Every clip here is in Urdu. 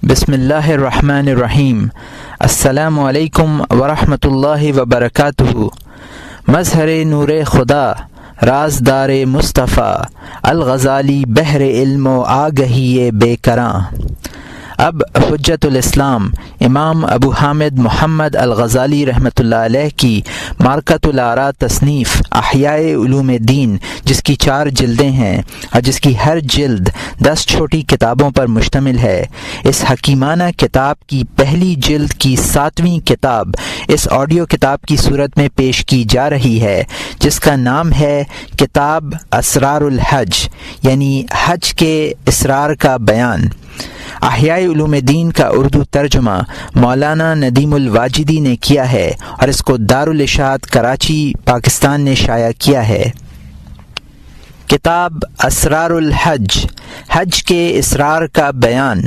بسم اللہ الرحمن الرحیم۔ السلام علیکم ورحمۃ اللہ وبرکاتہ۔ مظہر نور خدا، رازدار مصطفیٰ، الغزالی بحر علم و آگہی بے کراں۔ اب حجت الاسلام امام ابو حامد محمد الغزالی رحمۃ اللہ علیہ کی معرکۃ الآراء تصنیف احیاء علوم دین، جس کی 4 جلدیں ہیں اور جس کی ہر جلد 10 چھوٹی کتابوں پر مشتمل ہے، اس حکیمانہ کتاب کی پہلی جلد کی 7ویں کتاب اس آڈیو کتاب کی صورت میں پیش کی جا رہی ہے، جس کا نام ہے کتاب اسرار الحج، یعنی حج کے اسرار کا بیان۔ احیاء علوم دین کا اردو ترجمہ مولانا ندیم الواجدی نے کیا ہے اور اس کو دارالاشاعت کراچی پاکستان نے شائع کیا ہے۔ کتاب اسرار الحج، حج کے اسرار کا بیان۔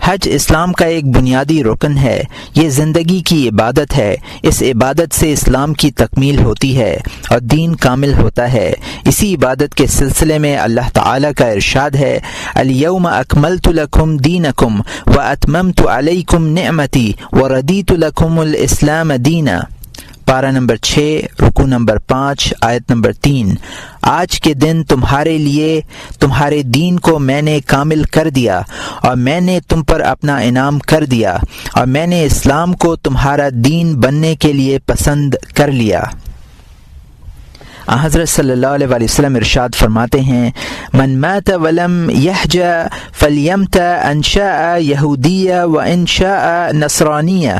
حج اسلام کا ایک بنیادی رکن ہے، یہ زندگی کی عبادت ہے۔ اس عبادت سے اسلام کی تکمیل ہوتی ہے اور دین کامل ہوتا ہے۔ اسی عبادت کے سلسلے میں اللہ تعالیٰ کا ارشاد ہے، الیوم اکملت لکم دینکم واتممت علیکم نعمتی وردیت لکم الاسلام دینا۔ پارہ نمبر 6 رکوع نمبر 5 آیت نمبر 3۔ آج کے دن تمہارے لیے تمہارے دین کو میں نے کامل کر دیا اور میں نے تم پر اپنا انعام کر دیا اور میں نے اسلام کو تمہارا دین بننے کے لیے پسند کر لیا۔ حضرت صلی اللہ علیہ وآلہ وسلم ارشاد فرماتے ہیں، من مات ولم یحج فلیمت ان شاء یہودیہ و ان شاء نصرانیہ۔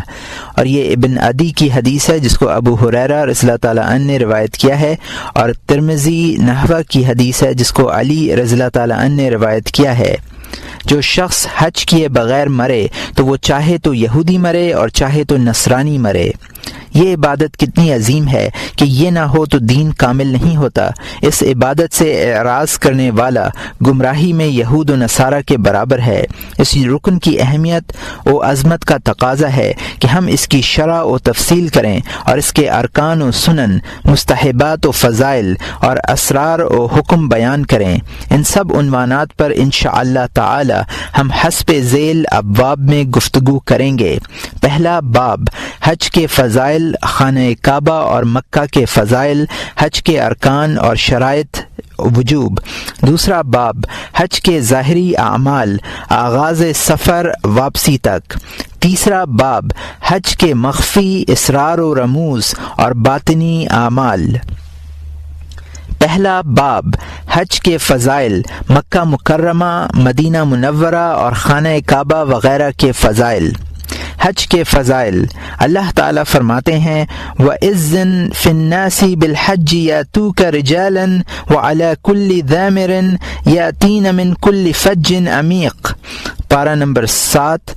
اور یہ ابن عدی کی حدیث ہے جس کو ابو ہریرہ رضی اللہ تعالیٰ عنہ نے روایت کیا ہے، اور ترمذی نحوہ کی حدیث ہے جس کو علی رضی اللہ تعالیٰ عنہ نے روایت کیا ہے۔ جو شخص حج کیے بغیر مرے تو وہ چاہے تو یہودی مرے اور چاہے تو نصرانی مرے۔ یہ عبادت کتنی عظیم ہے کہ یہ نہ ہو تو دین کامل نہیں ہوتا۔ اس عبادت سے اعراض کرنے والا گمراہی میں یہود و نصارہ کے برابر ہے۔ اس رکن کی اہمیت و عظمت کا تقاضا ہے کہ ہم اس کی شرح و تفصیل کریں اور اس کے ارکان و سنن، مستحبات و فضائل اور اسرار و حکم بیان کریں۔ ان سب عنوانات پر انشاءاللہ تعالی ہم حسب ذیل ابواب میں گفتگو کریں گے۔ پہلا باب، حج کے فضائل، خانہ کعبہ اور مکہ کے فضائل، حج کے ارکان اور شرائط وجوب۔ دوسرا باب، حج کے ظاہری اعمال، آغاز سفر واپسی تک۔ تیسرا باب، حج کے مخفی اسرار و رموز اور باطنی اعمال۔ پہلا باب، حج کے فضائل، مکہ مکرمہ، مدینہ منورہ اور خانہ کعبہ وغیرہ کے فضائل۔ حج کے فضائل، اللہ تعالیٰ فرماتے ہیں، وَإِذٍ فِي النَّاسِ بِالْحَجِّ يَأْتُوكَ رِجَالًا وَعَلَى كُلِّ ضَامِرٍ يَأْتِينَ مِنْ كُلِّ فَجٍّ عَمِيقٍ۔ پارہ نمبر 7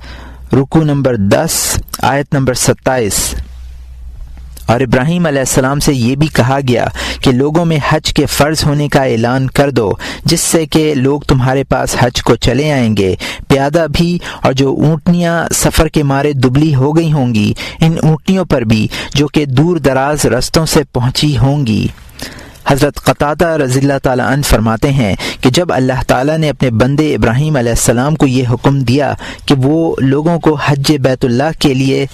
رکوع نمبر 10 آیت نمبر 27۔ اور ابراہیم علیہ السلام سے یہ بھی کہا گیا کہ لوگوں میں حج کے فرض ہونے کا اعلان کر دو، جس سے کہ لوگ تمہارے پاس حج کو چلے آئیں گے، پیادہ بھی، اور جو اونٹنیاں سفر کے مارے دبلی ہو گئی ہوں گی، ان اونٹنیوں پر بھی جو کہ دور دراز رستوں سے پہنچی ہوں گی۔ حضرت قتادہ رضی اللہ تعالیٰ عنہ فرماتے ہیں کہ جب اللہ تعالیٰ نے اپنے بندے ابراہیم علیہ السلام کو یہ حکم دیا کہ وہ لوگوں کو حج بیت اللہ کے لیے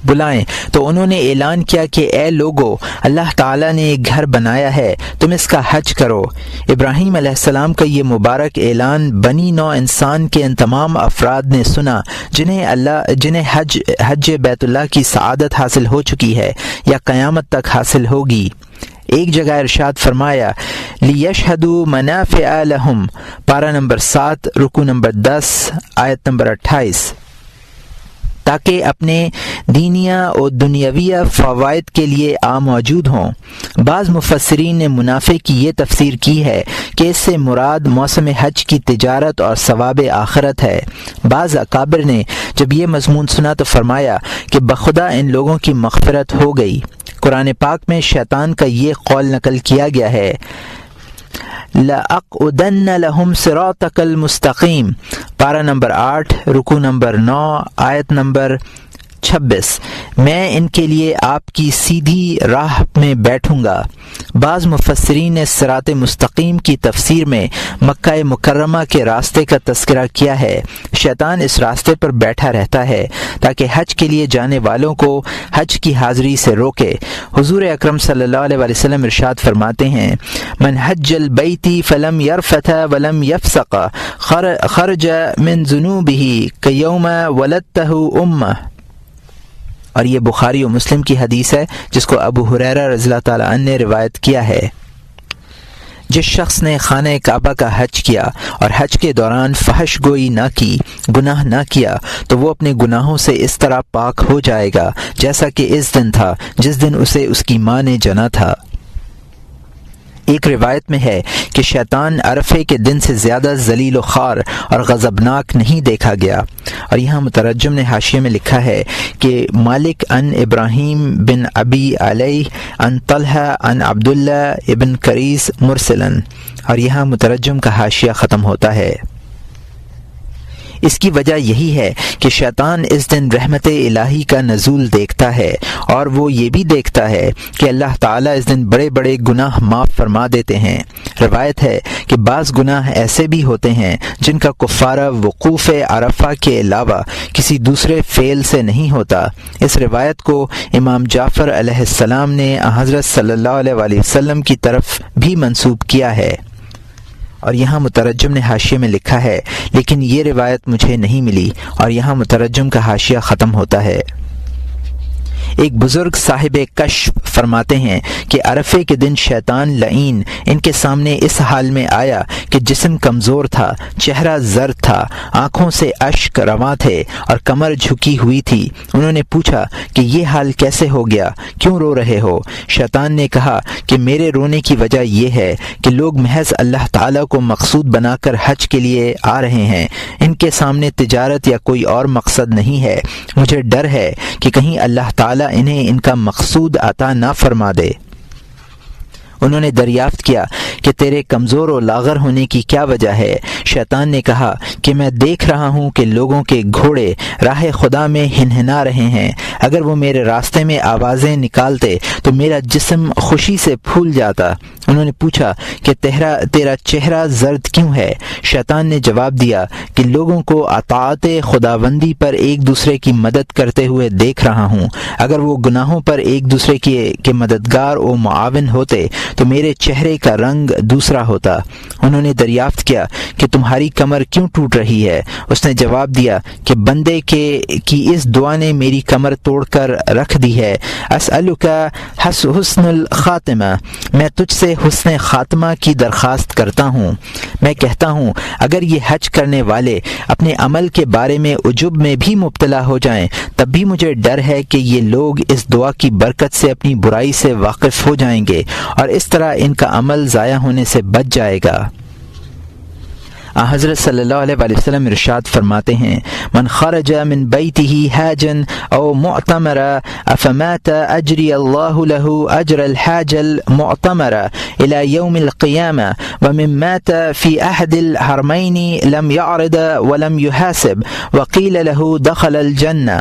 بلائیں تو انہوں نے اعلان کیا کہ اے لوگو، اللہ تعالیٰ نے ایک گھر بنایا ہے، تم اس کا حج کرو۔ ابراہیم علیہ السلام کا یہ مبارک اعلان بنی نوع انسان کے ان تمام افراد نے سنا جنہیں حج بیت اللہ کی سعادت حاصل ہو چکی ہے یا قیامت تک حاصل ہوگی۔ ایک جگہ ارشاد فرمایا، لِيَشْهَدُوا مَنَافِعَ لَهُمْ، پارہ نمبر 7 رکوع نمبر 10 آیت نمبر 28، تاکہ اپنے دینیہ و دنیاویہ فوائد کے لیے موجود ہوں۔ بعض مفسرین نے منافع کی یہ تفسیر کی ہے کہ اس سے مراد موسم حج کی تجارت اور ثواب آخرت ہے۔ بعض اکابر نے جب یہ مضمون سنا تو فرمایا کہ بخدا ان لوگوں کی مغفرت ہو گئی۔ قرآن پاک میں شیطان کا یہ قول نقل کیا گیا ہے، لَأَقْعُدَنَّ لَهُمْ صِرَاطَكَ الْمُسْتَقِيمَ، پارہ نمبر 8 رکوع نمبر 9 آیت نمبر 26 میں ان کے لیے آپ کی سیدھی راہ میں بیٹھوں گا۔ بعض مفسرین نے صراط مستقیم کی تفسیر میں مکہ مکرمہ کے راستے کا تذکرہ کیا ہے۔ شیطان اس راستے پر بیٹھا رہتا ہے تاکہ حج کے لیے جانے والوں کو حج کی حاضری سے روکے۔ حضور اکرم صلی اللہ علیہ وسلم ارشاد فرماتے ہیں، من حج البیت فلم یرفث ولم یفسق خرج من ذنوبہ کیوم ولدتہ امہ۔ اور یہ بخاری و مسلم کی حدیث ہے جس کو ابو ہریرہ رضی اللہ تعالیٰ عنہ نے روایت کیا ہے۔ جس شخص نے خانہ کعبہ کا حج کیا اور حج کے دوران فحش گوئی نہ کی، گناہ نہ کیا، تو وہ اپنے گناہوں سے اس طرح پاک ہو جائے گا جیسا کہ اس دن تھا جس دن اسے اس کی ماں نے جنا تھا۔ ایک روایت میں ہے کہ شیطان عرفے کے دن سے زیادہ ذلیل و خوار اور غضبناک نہیں دیکھا گیا۔ اور یہاں مترجم نے حاشیے میں لکھا ہے کہ مالک ان ابراہیم بن ابی علیہ ان طلحہ ان عبداللہ ابن کریس مرسلن، اور یہاں مترجم کا حاشیہ ختم ہوتا ہے۔ اس کی وجہ یہی ہے کہ شیطان اس دن رحمت الہی کا نزول دیکھتا ہے، اور وہ یہ بھی دیکھتا ہے کہ اللہ تعالیٰ اس دن بڑے بڑے گناہ معاف فرما دیتے ہیں۔ روایت ہے کہ بعض گناہ ایسے بھی ہوتے ہیں جن کا کفارہ وقوف عرفہ کے علاوہ کسی دوسرے فعل سے نہیں ہوتا۔ اس روایت کو امام جعفر علیہ السلام نے حضرت صلی اللہ علیہ وآلہ وسلم کی طرف بھی منسوب کیا ہے۔ اور یہاں مترجم نے حاشیے میں لکھا ہے لیکن یہ روایت مجھے نہیں ملی، اور یہاں مترجم کا حاشیہ ختم ہوتا ہے۔ ایک بزرگ صاحب کشف فرماتے ہیں کہ عرفے کے دن شیطان لعین ان کے سامنے اس حال میں آیا کہ جسم کمزور تھا، چہرہ زرد تھا، آنکھوں سے اشک رواں تھے اور کمر جھکی ہوئی تھی۔ انہوں نے پوچھا کہ یہ حال کیسے ہو گیا، کیوں رو رہے ہو؟ شیطان نے کہا کہ میرے رونے کی وجہ یہ ہے کہ لوگ محض اللہ تعالیٰ کو مقصود بنا کر حج کے لیے آ رہے ہیں، ان کے سامنے تجارت یا کوئی اور مقصد نہیں ہے۔ مجھے ڈر ہے کہ کہیں اللہ تعالیٰ انہیں ان کا مقصود عطا نہ فرما دے۔ انہوں نے دریافت کیا کہ تیرے کمزور و لاغر ہونے کی کیا وجہ ہے؟ شیطان نے کہا کہ میں دیکھ رہا ہوں کہ لوگوں کے گھوڑے راہ خدا میں ہنہنا رہے ہیں، اگر وہ میرے راستے میں آوازیں نکالتے تو میرا جسم خوشی سے پھول جاتا۔ انہوں نے پوچھا کہ تیرا چہرہ زرد کیوں ہے؟ شیطان نے جواب دیا کہ لوگوں کو اطاعت خداوندی پر ایک دوسرے کی مدد کرتے ہوئے دیکھ رہا ہوں، اگر وہ گناہوں پر ایک دوسرے کے مددگار و معاون ہوتے تو میرے چہرے کا رنگ دوسرا ہوتا۔ انہوں نے دریافت کیا کہ تمہاری کمر کیوں ٹوٹ رہی ہے؟ اس نے جواب دیا کہ بندے کی اس دعا نے میری کمر توڑ کر رکھ دی ہے۔ اسألک حسن الخاتمہ، میں تجھ سے حسن خاتمہ کی درخواست کرتا ہوں۔ میں کہتا ہوں اگر یہ حج کرنے والے اپنے عمل کے بارے میں عجب میں بھی مبتلا ہو جائیں تب بھی مجھے ڈر ہے کہ یہ لوگ اس دعا کی برکت سے اپنی برائی سے واقف ہو جائیں گے اور اس طرح ان کا عمل ضائع ہونے سے بچ جائے گا۔ حضرت صلی اللہ علیہ وآلہ وسلم ارشاد فرماتے ہیں، من خرج من بیتہ حاجا او معتمر افمات اجری اللہ له اجر الحاج المعتمر الى یوم القیامہ ومن مات فی احد الحرمین لم یعرض ولم یحاسب وقیل له دخل الجنہ۔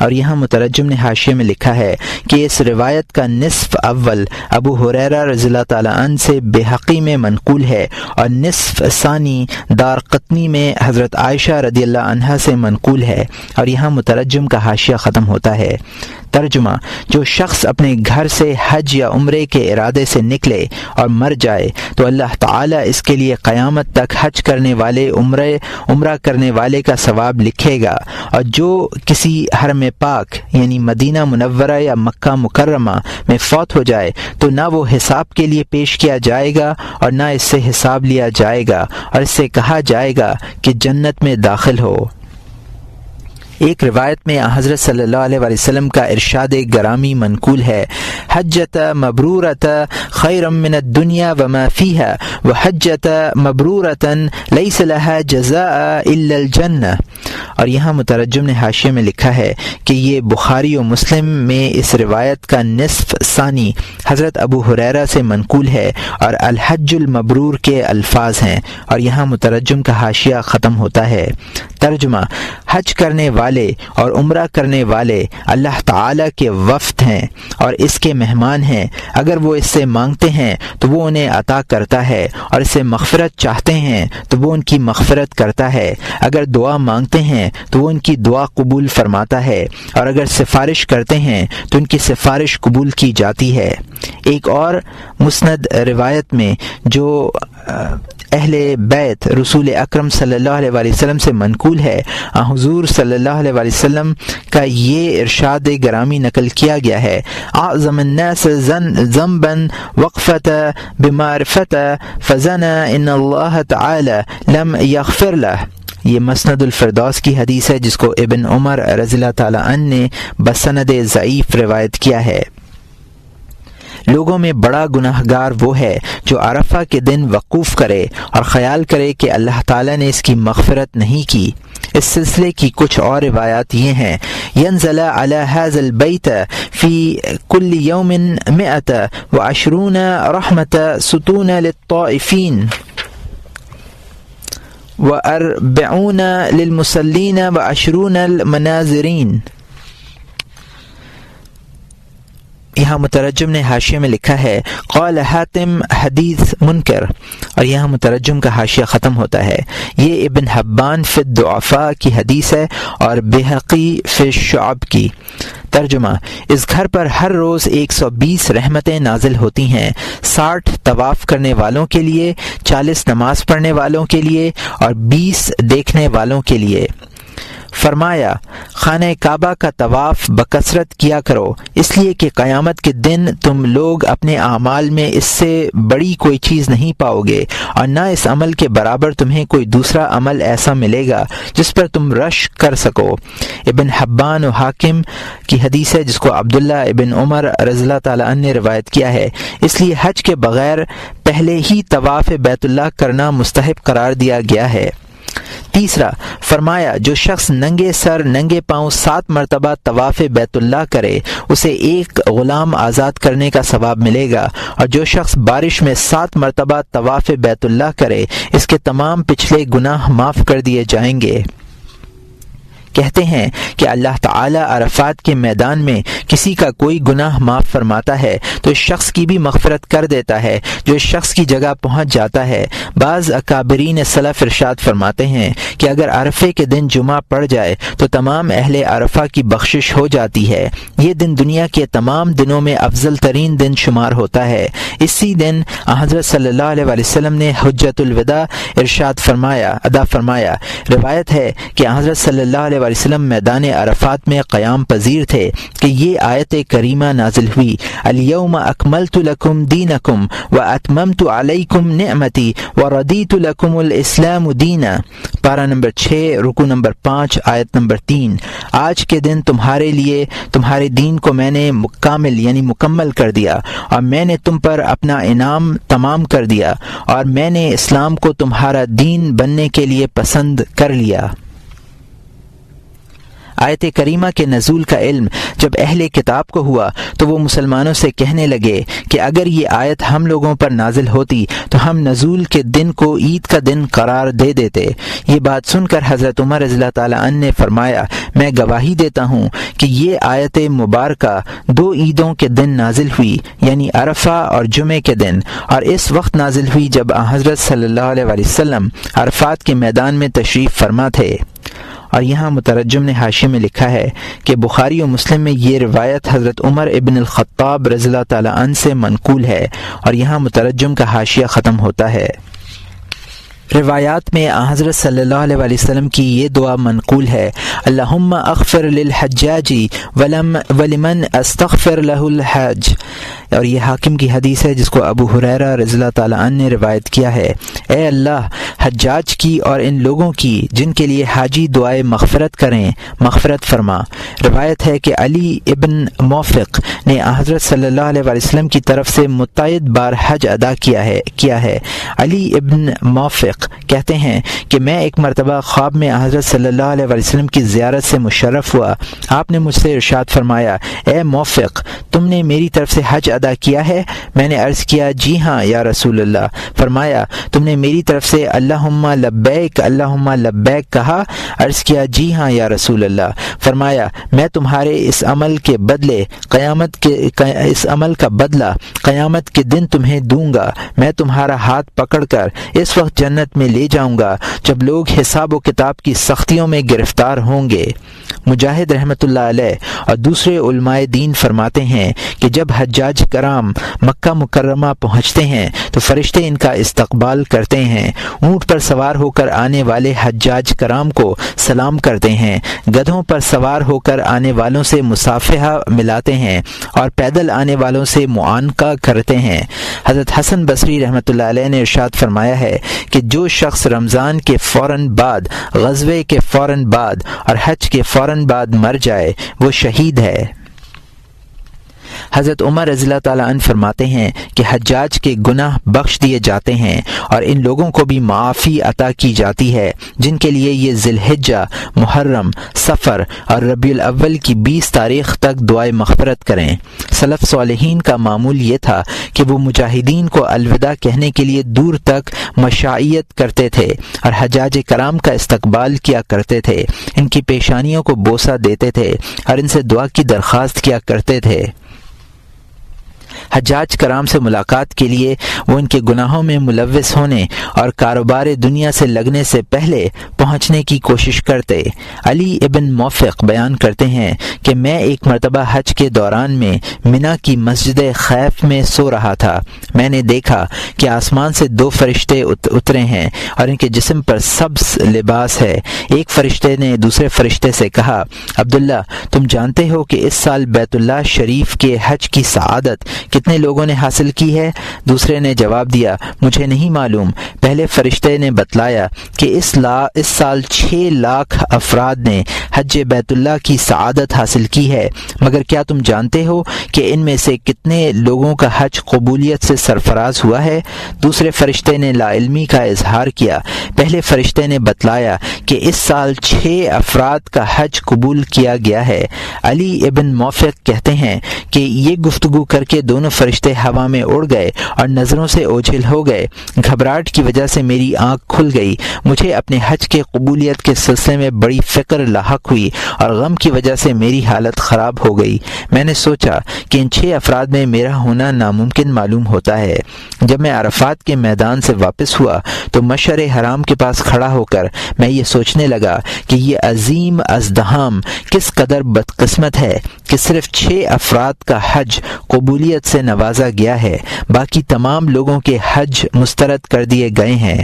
اور یہاں مترجم نے حاشیے میں لکھا ہے کہ اس روایت کا نصف اول ابو ہریرہ رضی اللہ تعالیٰ عنہ سے بحقی میں منقول ہے اور نصف ثانی دار قطنی میں حضرت عائشہ رضی اللہ عنہا سے منقول ہے۔ اور یہاں مترجم کا حاشیہ ختم ہوتا ہے۔ ترجمہ: جو شخص اپنے گھر سے حج یا عمرے کے ارادے سے نکلے اور مر جائے تو اللہ تعالیٰ اس کے لیے قیامت تک حج کرنے والے عمرہ کرنے والے کا ثواب لکھے گا، اور جو کسی حرم پاک یعنی مدینہ منورہ یا مکہ مکرمہ میں فوت ہو جائے تو نہ وہ حساب کے لیے پیش کیا جائے گا اور نہ اس سے حساب لیا جائے گا، اور اس سے کہا جائے گا کہ جنت میں داخل ہو۔ ایک روایت میں حضرت صلی اللہ علیہ وآلہ وسلم کا ارشاد گرامی منقول ہے، حجت مبرورۃ خیر من الدنیا وما فیہا وحجت مبرورۃ لیس لها جزاء الا الجنہ۔ اور یہاں مترجم نے حاشیے میں لکھا ہے کہ یہ بخاری و مسلم میں اس روایت کا نصف ثانی حضرت ابو ہریرہ سے منقول ہے اور الحج المبرور کے الفاظ ہیں، اور یہاں مترجم کا حاشیہ ختم ہوتا ہے۔ ترجمہ: حج کرنے والے اور عمرہ کرنے والے اللہ تعالیٰ کے وفد ہیں اور اس کے مہمان ہیں۔ اگر وہ اس سے مانگتے ہیں تو وہ انہیں عطا کرتا ہے، اور اس سے مغفرت چاہتے ہیں تو وہ ان کی مغفرت کرتا ہے۔ اگر دعا مانگتے ہیں تو وہ ان کی دعا قبول فرماتا ہے، اور اگر سفارش کرتے ہیں تو ان کی سفارش قبول کی جاتی ہے۔ ایک اور مسند روایت میں جو اہل بیت رسول اکرم صلی اللہ علیہ وآلہ وسلم سے منقول ہے، حضور صلی اللہ علیہ وآلہ وسلم کا یہ ارشاد گرامی نقل کیا گیا ہے: اعظم الناس ذنبا وقفت بمعرفت فزنا ان اللہ تعالی لم یغفر له۔ یہ مسند الفردوس کی حدیث ہے جس کو ابن عمر رضی اللہ تعالی عنہ نے بسند ضعیف روایت کیا ہے۔ لوگوں میں بڑا گناہ گار وہ ہے جو عرفہ کے دن وقوف کرے اور خیال کرے کہ اللہ تعالیٰ نے اس کی مغفرت نہیں کی۔ اس سلسلے کی کچھ اور روایات یہ ہیں: ینزل علی ھذا البیت فی کل یوم 120 رحمت ستون للطائفین و40 للمصلین و20 المناظرین۔ یہاں مترجم نے حاشیے میں لکھا ہے قال حاتم حدیث منکر، اور یہاں مترجم کا حاشیہ ختم ہوتا ہے۔ یہ ابن حبان فی الضعفاء کی حدیث ہے اور بہقی فی الشعب کی۔ ترجمہ: اس گھر پر ہر روز 120 رحمتیں نازل ہوتی ہیں، 60 طواف کرنے والوں کے لیے، 40 نماز پڑھنے والوں کے لیے اور 20 دیکھنے والوں کے لیے۔ فرمایا: خانہ کعبہ کا طواف بکثرت کیا کرو، اس لیے کہ قیامت کے دن تم لوگ اپنے اعمال میں اس سے بڑی کوئی چیز نہیں پاؤ گے، اور نہ اس عمل کے برابر تمہیں کوئی دوسرا عمل ایسا ملے گا جس پر تم رش کر سکو۔ ابن حبان و حاکم کی حدیث ہے جس کو عبداللہ ابن عمر رضی اللہ تعالیٰ عنہ نے روایت کیا ہے۔ اس لیے حج کے بغیر پہلے ہی طواف بیت اللہ کرنا مستحب قرار دیا گیا ہے۔ تیسرا، فرمایا جو شخص ننگے سر ننگے پاؤں 7 مرتبہ طواف بیت اللہ کرے اسے ایک غلام آزاد کرنے کا ثواب ملے گا، اور جو شخص بارش میں 7 مرتبہ طواف بیت اللہ کرے اس کے تمام پچھلے گناہ معاف کر دیے جائیں گے۔ کہتے ہیں کہ اللہ تعالیٰ عرفات کے میدان میں کسی کا کوئی گناہ معاف فرماتا ہے تو اس شخص کی بھی مغفرت کر دیتا ہے جو اس شخص کی جگہ پہنچ جاتا ہے۔ بعض اکابرین سلف ارشاد فرماتے ہیں کہ اگر عرفے کے دن جمعہ پڑ جائے تو تمام اہل عرفہ کی بخشش ہو جاتی ہے۔ یہ دن دنیا کے تمام دنوں میں افضل ترین دن شمار ہوتا ہے۔ اسی دن حضرت صلی اللہ علیہ وآلہ وسلم نے حجۃ الوداع ارشاد ادا فرمایا۔ روایت ہے کہ حضرت صلی اللہ علیہ وسلم میدان عرفات میں قیام پذیر تھے کہ یہ آیت کریمہ نازل ہوئی: الیوم اکملت لکم دینکم واتممت علیکم نعمتی ورضیت لکم الاسلام دینا، پارہ نمبر 6 رکوع نمبر 5 آیت نمبر 3۔ آج کے دن تمہارے لیے تمہارے دین کو میں نے مکمل کر دیا، اور میں نے تم پر اپنا انعام تمام کر دیا، اور میں نے اسلام کو تمہارا دین بننے کے لیے پسند کر لیا۔ آیت کریمہ کے نزول کا علم جب اہل کتاب کو ہوا تو وہ مسلمانوں سے کہنے لگے کہ اگر یہ آیت ہم لوگوں پر نازل ہوتی تو ہم نزول کے دن کو عید کا دن قرار دے دیتے۔ یہ بات سن کر حضرت عمر رضی اللہ تعالیٰ عنہ نے فرمایا: میں گواہی دیتا ہوں کہ یہ آیت مبارکہ 2 عیدوں کے دن نازل ہوئی، یعنی عرفہ اور جمعے کے دن، اور اس وقت نازل ہوئی جب حضرت صلی اللہ علیہ وآلہ وسلم عرفات کے میدان میں تشریف فرما تھے۔ اور یہاں مترجم نے حاشیے میں لکھا ہے کہ بخاری و مسلم میں یہ روایت حضرت عمر ابن الخطاب رضی اللہ تعالیٰ عنہ سے منقول ہے، اور یہاں مترجم کا حاشیہ ختم ہوتا ہے۔ روایات میں حضرت صلی اللہ علیہ وآلہ وسلم کی یہ دعا منقول ہے: اللہم اغفر للحجاج ولمن استغفر لہ الحج، اور یہ حاکم کی حدیث ہے جس کو ابو ہریرہ رضی اللہ تعالیٰ عنہ نے روایت کیا ہے۔ اے اللہ، حجاج کی اور ان لوگوں کی جن کے لیے حاجی دعائے مغفرت کریں مغفرت فرما۔ روایت ہے کہ علی ابن موفق نے حضرت صلی اللہ علیہ وآلہ وسلم کی طرف سے متعدد بار حج ادا کیا ہے۔ علی ابن موفق موفق کہتے ہیں کہ میں ایک مرتبہ خواب میں حضرت صلی اللہ علیہ وسلم کی زیارت سے مشرف ہوا۔ آپ نے مجھ سے ارشاد فرمایا، اے موفق، تم نے میری طرف سے حج ادا کیا ہے؟ میں نے عرض کیا، جی ہاں یا رسول اللہ۔ فرمایا، تم نے میری طرف سے اللہم لبیک اللہم لبیک کہا؟ عرض کیا، جی ہاں یا رسول اللہ۔ فرمایا، میں تمہارے اس عمل کا بدلہ قیامت کے دن تمہیں دوں گا۔ میں تمہارا ہاتھ پکڑ کر اس وقت جنت میں لے جاؤں گا جب لوگ حساب و کتاب کی سختیوں میں گرفتار ہوں گے۔ مجاہد رحمۃ اللہ علیہ اور دوسرے علماء دین فرماتے ہیں کہ جب حجاج کرام مکہ مکرمہ پہنچتے ہیں تو فرشتے ان کا استقبال کرتے ہیں، اونٹ پر سوار ہو کر آنے والے حجاج کرام کو سلام کرتے ہیں، گدھوں پر سوار ہو کر آنے والوں سے مصافحہ ملاتے ہیں اور پیدل آنے والوں سے معانقہ کرتے ہیں۔ حضرت حسن بصری رحمۃ اللہ علیہ نے ارشاد فرمایا ہے کہ جو شخص رمضان کے فوراً بعد، غزوے کے فوراً بعد اور حج کے فوراً بعد مر جائے وہ شہید ہے۔ حضرت عمر رضی اللہ تعالیٰ عنہ فرماتے ہیں کہ حجاج کے گناہ بخش دیے جاتے ہیں اور ان لوگوں کو بھی معافی عطا کی جاتی ہے جن کے لیے یہ ذی الحجہ، محرم، صفر اور ربیع الاول کی 20 تاریخ تک دعائے مغفرت کریں۔ سلف صالحین کا معمول یہ تھا کہ وہ مجاہدین کو الوداع کہنے کے لیے دور تک مشائیت کرتے تھے اور حجاج کرام کا استقبال کیا کرتے تھے، ان کی پیشانیوں کو بوسہ دیتے تھے اور ان سے دعا کی درخواست کیا کرتے تھے۔ حجاج کرام سے ملاقات کے لیے وہ ان کے گناہوں میں ملوث ہونے اور کاروبار دنیا سے لگنے سے پہلے پہنچنے کی کوشش کرتے۔ علی ابن موفق بیان کرتے ہیں کہ میں ایک مرتبہ حج کے دوران میں منا کی مسجد خیف میں سو رہا تھا۔ میں نے دیکھا کہ آسمان سے 2 فرشتے اترے ہیں اور ان کے جسم پر سبز لباس ہے۔ ایک فرشتے نے دوسرے فرشتے سے کہا، عبداللہ، تم جانتے ہو کہ اس سال بیت اللہ شریف کے حج کی سعادت کتنے لوگوں نے حاصل کی ہے؟ دوسرے نے جواب دیا، مجھے نہیں معلوم۔ پہلے فرشتے نے بتلایا کہ اس سال 6 لاکھ افراد نے حج بیت اللہ کی سعادت حاصل کی ہے، مگر کیا تم جانتے ہو کہ ان میں سے کتنے لوگوں کا حج قبولیت سے سرفراز ہوا ہے؟ دوسرے فرشتے نے لا علمی کا اظہار کیا۔ پہلے فرشتے نے بتلایا کہ اس سال 6 افراد کا حج قبول کیا گیا ہے۔ علی ابن موفق کہتے ہیں کہ یہ گفتگو کر کے دونوں فرشتے ہوا میں اڑ گئے اور نظروں سے اوجھل ہو گئے۔ گھبراہٹ کی وجہ سے میری آنکھ کھل گئی۔ مجھے اپنے حج کے قبولیت کے سلسلے میں بڑی فکر لاحق ہوئی اور غم کی وجہ سے میری حالت خراب ہو گئی۔ میں نے سوچا کہ ان 6 افراد میں میرا ہونا ناممکن معلوم ہوتا ہے۔ جب میں عرفات کے میدان سے واپس ہوا تو مشعر حرام کے پاس کھڑا ہو کر میں یہ سوچنے لگا کہ یہ عظیم ازدحام کس قدر بدقسمت ہے کہ صرف 6 افراد کا حج قبولیت سے نوازا گیا ہے، باقی تمام لوگوں کے حج مسترد کر دیے گئے ہیں۔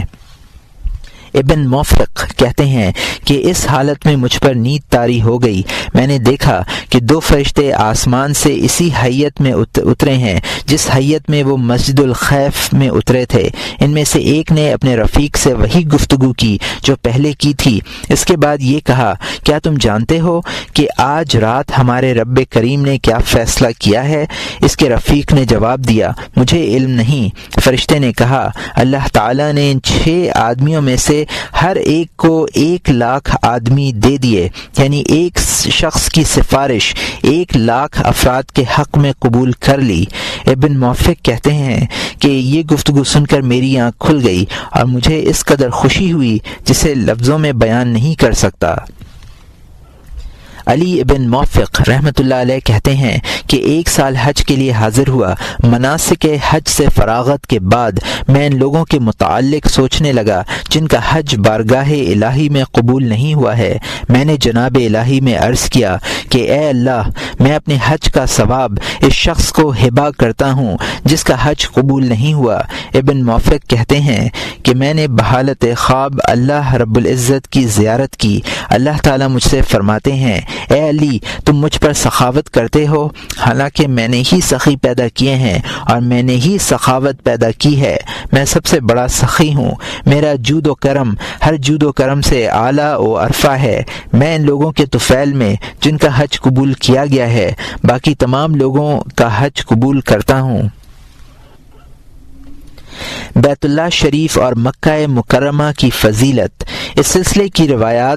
ابن موفق کہتے ہیں کہ اس حالت میں مجھ پر نیند طاری ہو گئی۔ میں نے دیکھا کہ 2 فرشتے آسمان سے اسی حیت میں اترے ہیں جس حیت میں وہ مسجد الخیف میں اترے تھے۔ ان میں سے ایک نے اپنے رفیق سے وہی گفتگو کی جو پہلے کی تھی۔ اس کے بعد یہ کہا، کیا تم جانتے ہو کہ آج رات ہمارے رب کریم نے کیا فیصلہ کیا ہے؟ اس کے رفیق نے جواب دیا، مجھے علم نہیں۔ فرشتے نے کہا، اللہ تعالیٰ نے ان 6 آدمیوں میں سے ہر ایک کو 1 لاکھ آدمی دے دیے، یعنی ایک شخص کی سفارش 1 لاکھ افراد کے حق میں قبول کر لی۔ ابن موفق کہتے ہیں کہ یہ گفتگو سن کر میری آنکھ کھل گئی اور مجھے اس قدر خوشی ہوئی جسے لفظوں میں بیان نہیں کر سکتا۔ علی ابن موفق رحمۃ اللہ علیہ کہتے ہیں کہ 1 سال حج کے لیے حاضر ہوا۔ مناسک حج سے فراغت کے بعد میں ان لوگوں کے متعلق سوچنے لگا جن کا حج بارگاہ الہی میں قبول نہیں ہوا ہے۔ میں نے جناب الہی میں عرض کیا کہ اے اللہ، میں اپنے حج کا ثواب اس شخص کو ہبہ کرتا ہوں جس کا حج قبول نہیں ہوا۔ ابن موفق کہتے ہیں کہ میں نے بحالت خواب اللہ رب العزت کی زیارت کی۔ اللہ تعالیٰ مجھ سے فرماتے ہیں، اے علی، تم مجھ پر سخاوت کرتے ہو، حالانکہ میں نے ہی سخی پیدا کیے ہیں اور میں نے ہی سخاوت پیدا کی ہے۔ میں سب سے بڑا سخی ہوں، میرا جود و کرم ہر جود و کرم سے اعلیٰ و ارفع ہے۔ میں ان لوگوں کے طفیل میں جن کا حج قبول کیا گیا ہے باقی تمام لوگوں کا حج قبول کرتا ہوں۔ بیت اللہ شریف اور مکہ مکرمہ کی فضیلت۔ اس سلسلے کی روایات